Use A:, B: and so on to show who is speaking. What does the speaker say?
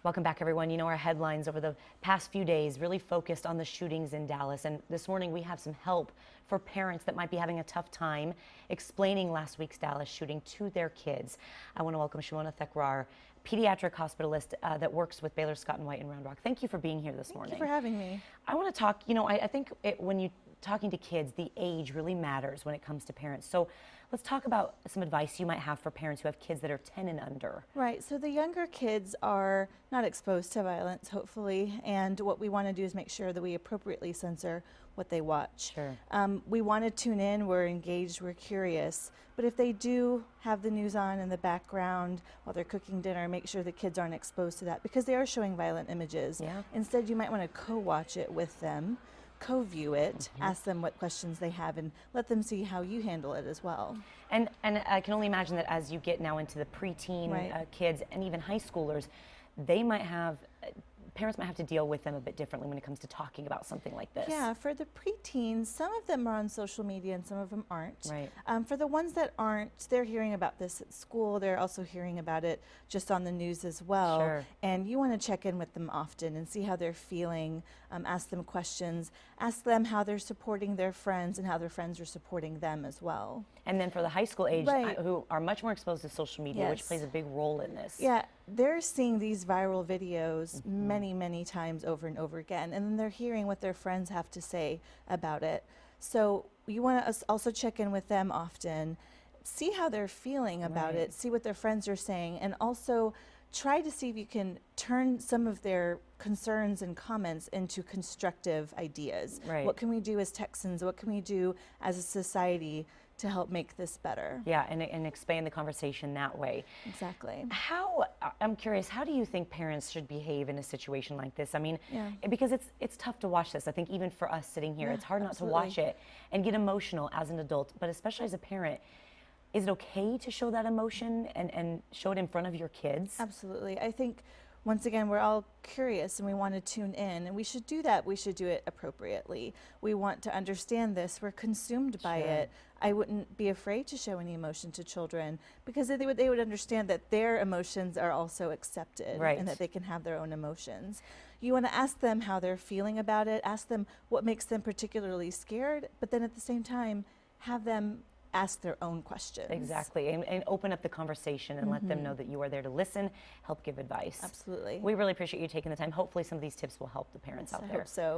A: Welcome back, everyone. You know, our headlines over the past few days really focused on the shootings in Dallas. And this morning we have some help for parents that might be having a tough time explaining last week's Dallas shooting to their kids. I want to welcome Shimona Thekrar, pediatric hospitalist that works with Baylor Scott & White in Round Rock. Thank you for being here this morning.
B: Thank you for having me.
A: I want to talk, I think when you talking to kids, the age really matters when it comes to parents. So let's talk about some advice you might have for parents who have kids that are 10 and under.
B: Right, so the younger kids are not exposed to violence, hopefully, and what we want to do is make sure that we appropriately censor what they watch.
A: Sure.
B: We want to tune in, we're engaged, we're curious, but if they do have the news on in the background while they're cooking dinner, make sure the kids aren't exposed to that because they are showing violent images.
A: Yeah.
B: Instead, you might want to co-watch it with them, co-view it, ask them what questions they have, and let them see how you handle it as well.
A: And I can only imagine that as you get now into the preteen
B: Right.
A: kids and even high schoolers, they might have, parents might have to deal with them a bit differently when it comes to talking about something like this.
B: Yeah, for the preteens, some of them are on social media and some of them aren't.
A: Right.
B: For the ones that aren't, they're hearing about this at school. They're also hearing about it just on the news as well.
A: Sure.
B: And you want to check in with them often and see how they're feeling, ask them questions, ask them how they're supporting their friends and how their friends are supporting them as well.
A: And then for the high school age,
B: Right.
A: who are much more exposed to social media, which
B: Yes.
A: plays a big role in this.
B: Yeah, they're seeing these viral videos many times over and over again, and then they're hearing what their friends have to say about it. So you want to also check in with them often, see how they're feeling about
A: Right.
B: it, see what their friends are saying, and also try to see if you can turn some of their concerns and comments into constructive ideas.
A: Right.
B: What can we do as Texans? What can we do as a society to help make this better?
A: Yeah, and expand the conversation that way.
B: Exactly.
A: I'm curious, how do you think parents should behave in a situation like this? I mean,
B: Yeah.
A: because it's tough to watch this. I think even for us sitting here,
B: Yeah,
A: it's hard not
B: absolutely.
A: to watch it and get emotional as an adult, but especially as a parent. Is it okay to show that emotion and show it in front of your kids?
B: Absolutely. I think, once again, we're all curious and we want to tune in, and we should do that. We should do it appropriately. We want to understand this. We're consumed by
A: Sure.
B: it. I wouldn't be afraid to show any emotion to children because they would understand that their emotions are also accepted,
A: Right.
B: and that they can have their own emotions. You want to ask them how they're feeling about it, ask them what makes them particularly scared, but then at the same time, have them ask their own questions.
A: Exactly, and open up the conversation and let them know that you are there to listen, help give advice.
B: Absolutely.
A: We really appreciate you taking the time. Hopefully some of these tips will help the parents
B: Yes,
A: out
B: I
A: there.
B: hope so.